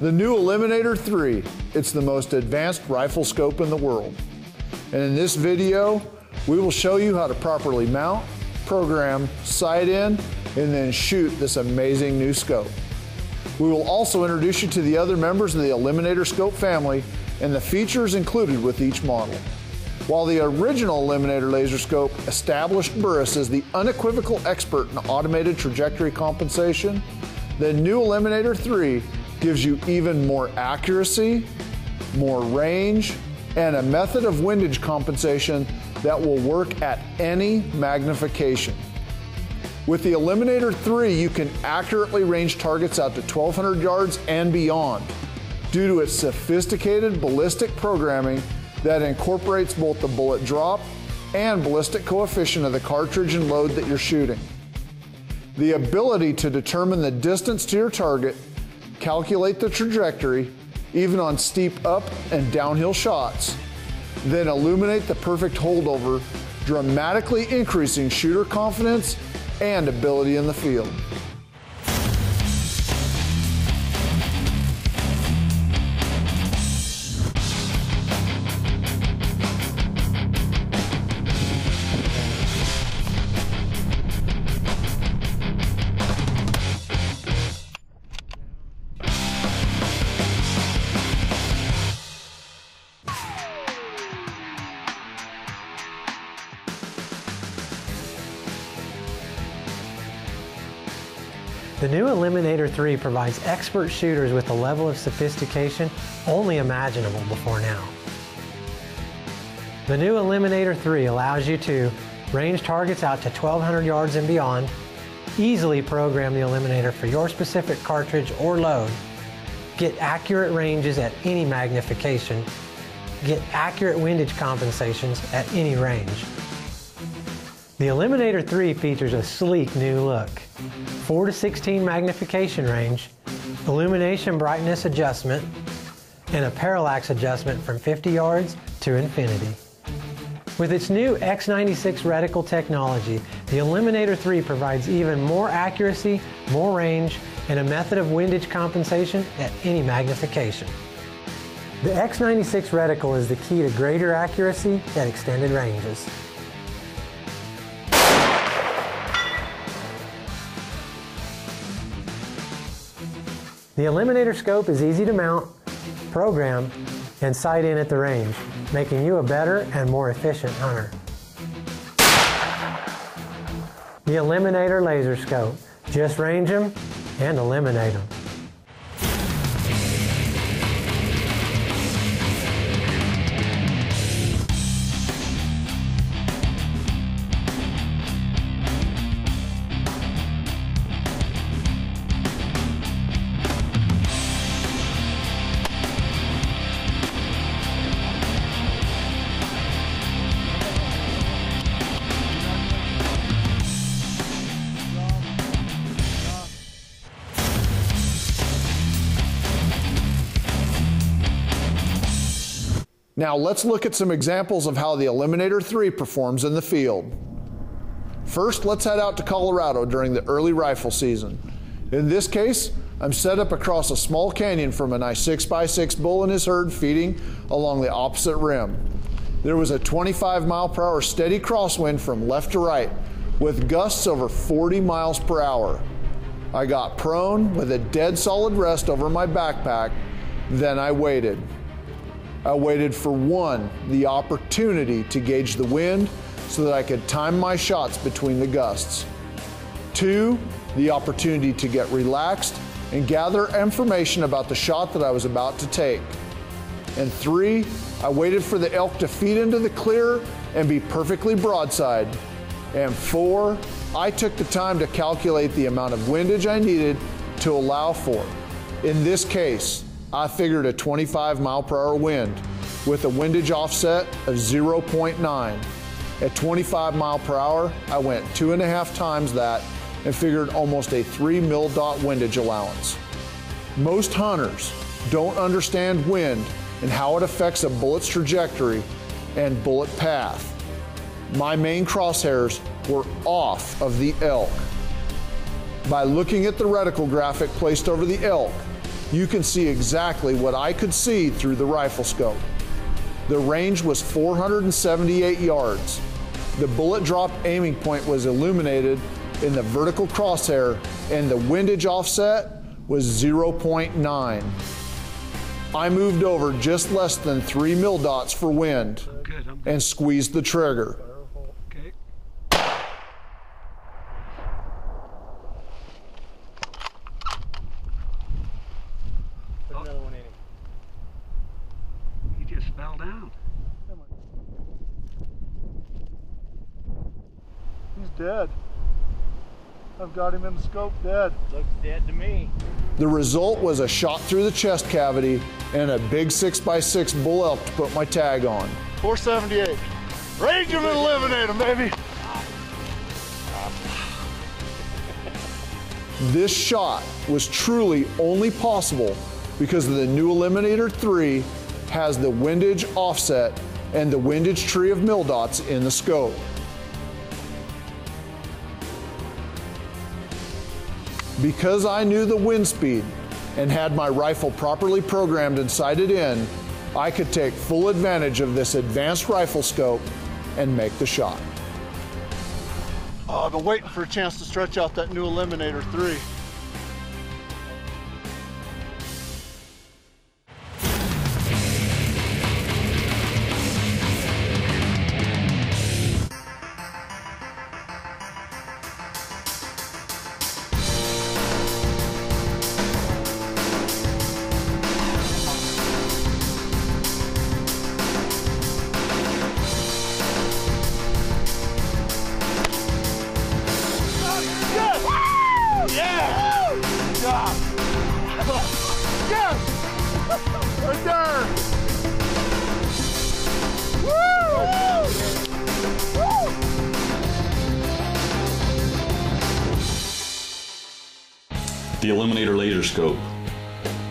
The new Eliminator 3, it's the most advanced rifle scope in the world. And in this video, we will show you how to properly mount, program, sight in, and then shoot this amazing new scope. We will also introduce you to the other members of the Eliminator scope family and the features included with each model. While the original Eliminator laser scope established Burris as the unequivocal expert in automated trajectory compensation, the new Eliminator 3 gives you even more accuracy, more range, and a method of windage compensation that will work at any magnification. With the Eliminator 3, you can accurately range targets out to 1,200 yards and beyond due to its sophisticated ballistic programming that incorporates both the bullet drop and ballistic coefficient of the cartridge and load that you're shooting. The ability to determine the distance to your target, calculate the trajectory, even on steep up and downhill shots, then illuminate the perfect holdover, dramatically increasing shooter confidence and ability in the field. The new Eliminator 3 provides expert shooters with a level of sophistication only imaginable before now. The new Eliminator 3 allows you to range targets out to 1,200 yards and beyond, easily program the Eliminator for your specific cartridge or load, get accurate ranges at any magnification, get accurate windage compensations at any range. The Eliminator 3 features a sleek new look, 4 to 16 magnification range, illumination brightness adjustment, and a parallax adjustment from 50 yards to infinity. With its new X96 reticle technology, the Eliminator 3 provides even more accuracy, more range, and a method of windage compensation at any magnification. The X96 reticle is the key to greater accuracy at extended ranges. The Eliminator scope is easy to mount, program, and sight in at the range, making you a better and more efficient hunter. The Eliminator laser scope. Just range them and eliminate them. Now let's look at some examples of how the Eliminator 3 performs in the field. First, let's head out to Colorado during the early rifle season. In this case, I'm set up across a small canyon from a nice 6x6 bull and his herd feeding along the opposite rim. There was a 25-mile-per-hour steady crosswind from left to right with gusts over 40 miles per hour. I got prone with a dead solid rest over my backpack, then I waited. I waited for one, the opportunity to gauge the wind so that I could time my shots between the gusts. Two, the opportunity to get relaxed and gather information about the shot that I was about to take. And three, I waited for the elk to feed into the clear and be perfectly broadside. And four, I took the time to calculate the amount of windage I needed to allow for. In this case, I figured a 25-mile-per-hour wind with a windage offset of 0.9. At 25 mile per hour, I went 2.5 times that and figured almost a 3 mil.dot windage allowance. Most hunters don't understand wind and how it affects a bullet's trajectory and bullet path. My main crosshairs were off of the elk. By looking at the reticle graphic placed over the elk, you can see exactly what I could see through the rifle scope. The range was 478 yards. The bullet drop aiming point was illuminated in the vertical crosshair, and the windage offset was 0.9. I moved over just less than 3 mil dots for wind and squeezed the trigger. Okay. Put another one in him. He just fell down. He's dead. I've got him in the scope dead. Looks dead to me. The result was a shot through the chest cavity and a big 6x6 bull elk to put my tag on. 478. Range him and eliminate him, baby. This shot was truly only possible because the new Eliminator 3 has the windage offset and the windage tree of mil dots in the scope. Because I knew the wind speed and had my rifle properly programmed and sighted in, I could take full advantage of this advanced rifle scope and make the shot. Oh, I've been waiting for a chance to stretch out that new Eliminator 3. Right there! The Eliminator laser scope.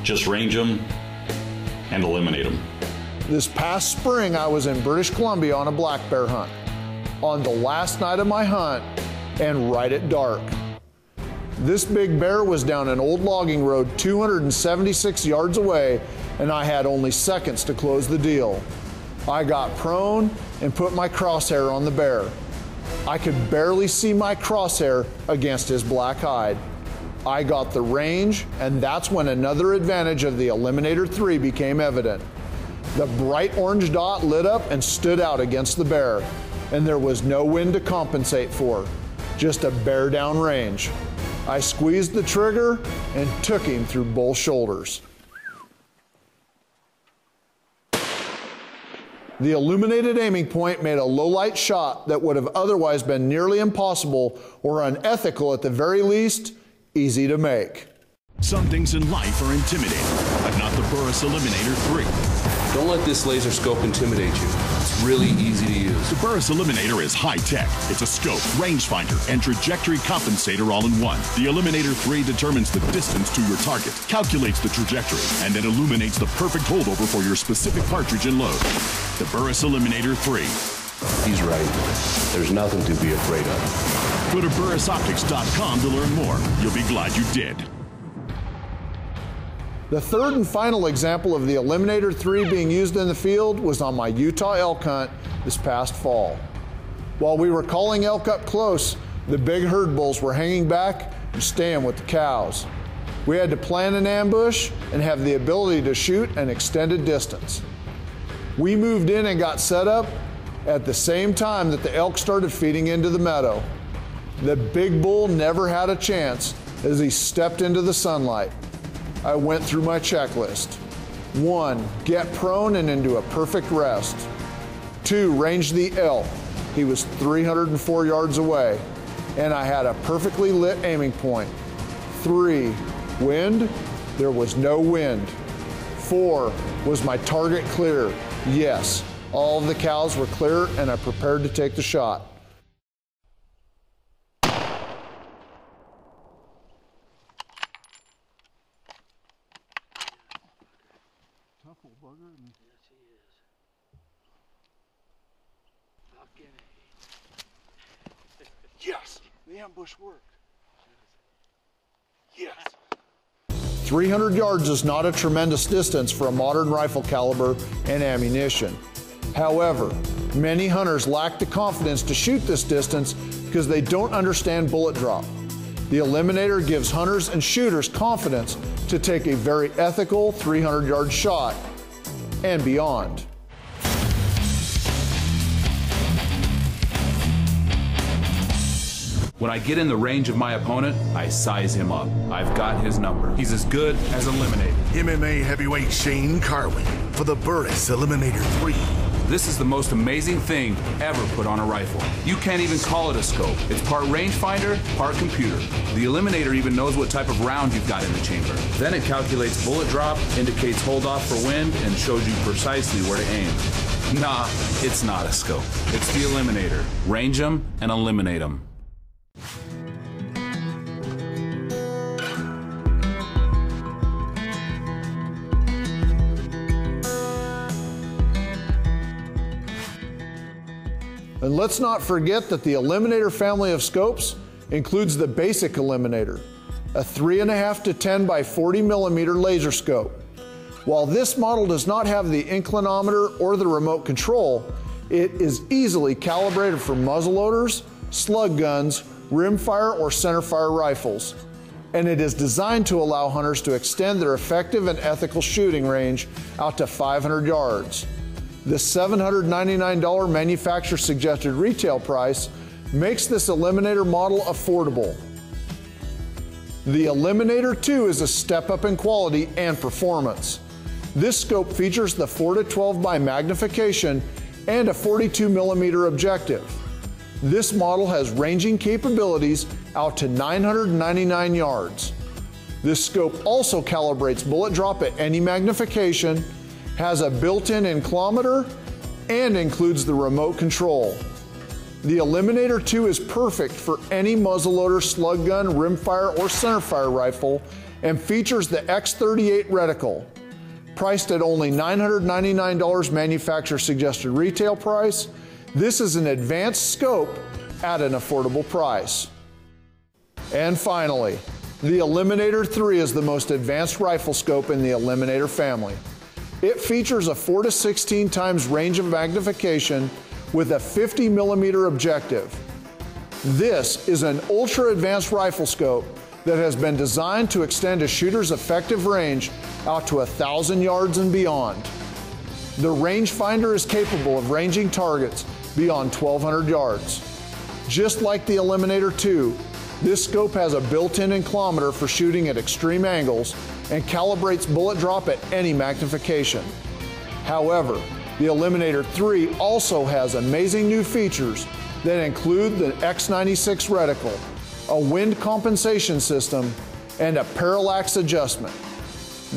Just range them and eliminate them. This past spring, I was in British Columbia on a black bear hunt. On the last night of my hunt, and right at dark. This big bear was down an old logging road 276 yards away, and I had only seconds to close the deal. I got prone and put my crosshair on the bear. I could barely see my crosshair against his black hide. I got the range, and that's when another advantage of the Eliminator 3 became evident. The bright orange dot lit up and stood out against the bear, and there was no wind to compensate for, just a bear down range. I squeezed the trigger and took him through both shoulders. The illuminated aiming point made a low-light shot that would have otherwise been nearly impossible or unethical at the very least, easy to make. Some things in life are intimidating, but not the Burris Eliminator 3. Don't let this laser scope intimidate you. It's really easy to use. The Burris Eliminator is high-tech. It's a scope, rangefinder, and trajectory compensator all in one. The Eliminator 3 determines the distance to your target, calculates the trajectory, and then illuminates the perfect holdover for your specific cartridge and load. The Burris Eliminator 3. He's right. There's nothing to be afraid of. Go to burrisoptics.com to learn more. You'll be glad you did. The third and final example of the Eliminator 3 being used in the field was on my Utah elk hunt this past fall. While we were calling elk up close, the big herd bulls were hanging back and staying with the cows. We had to plan an ambush and have the ability to shoot an extended distance. We moved in and got set up at the same time that the elk started feeding into the meadow. The big bull never had a chance as he stepped into the sunlight. I went through my checklist. 1, get prone and into a perfect rest. 2, range the elk. He was 304 yards away, and I had a perfectly lit aiming point. 3, wind. There was no wind. 4, was my target clear? Yes, all of the cows were clear, and I prepared to take the shot. Yes, the ambush worked. Yes. 300 yards is not a tremendous distance for a modern rifle caliber and ammunition. However, many hunters lack the confidence to shoot this distance because they don't understand bullet drop. The Eliminator gives hunters and shooters confidence to take a very ethical 300-yard shot and beyond. When I get in the range of my opponent, I size him up. I've got his number. He's as good as Eliminator. MMA heavyweight Shane Carwin for the Burris Eliminator 3. This is the most amazing thing ever put on a rifle. You can't even call it a scope. It's part rangefinder, part computer. The Eliminator even knows what type of round you've got in the chamber. Then it calculates bullet drop, indicates hold off for wind, and shows you precisely where to aim. Nah, it's not a scope. It's the Eliminator. Range 'em and eliminate 'em. And let's not forget that the Eliminator family of scopes includes the basic Eliminator, a 3.5 to 10 by 40 millimeter laser scope. While this model does not have the inclinometer or the remote control, it is easily calibrated for muzzleloaders, slug guns, rimfire or centerfire rifles. And it is designed to allow hunters to extend their effective and ethical shooting range out to 500 yards. The $799 manufacturer suggested retail price makes this Eliminator model affordable. The Eliminator 2 is a step up in quality and performance. This scope features the 4-to-12 by magnification and a 42 millimeter objective. This model has ranging capabilities out to 999 yards. This scope also calibrates bullet drop at any magnification, has a built-in inclinometer, and includes the remote control. The Eliminator 2 is perfect for any muzzleloader, slug gun, rimfire, or centerfire rifle and features the X38 reticle. Priced at only $999 manufacturer suggested retail price, this is an advanced scope at an affordable price. And finally, the Eliminator 3 is the most advanced rifle scope in the Eliminator family. It features a 4 to 16 times range of magnification with a 50 millimeter objective. This is an ultra advanced rifle scope that has been designed to extend a shooter's effective range out to 1,000 yards and beyond. The rangefinder is capable of ranging targets beyond 1,200 yards. Just like the Eliminator 2, this scope has a built-in inclinometer for shooting at extreme angles and calibrates bullet drop at any magnification. However, the Eliminator 3 also has amazing new features that include the X96 reticle, a wind compensation system, and a parallax adjustment.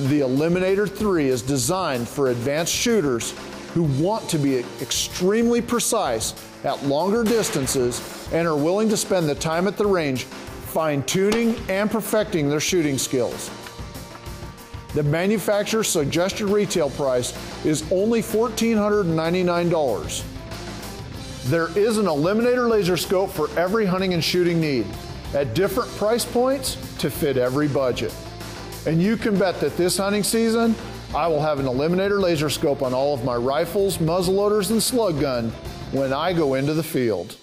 The Eliminator 3 is designed for advanced shooters who want to be extremely precise at longer distances and are willing to spend the time at the range fine-tuning and perfecting their shooting skills. The manufacturer's suggested retail price is only $1,499. There is an Eliminator laser scope for every hunting and shooting need, at different price points to fit every budget. And you can bet that this hunting season, I will have an Eliminator laser scope on all of my rifles, muzzleloaders, and slug gun when I go into the field.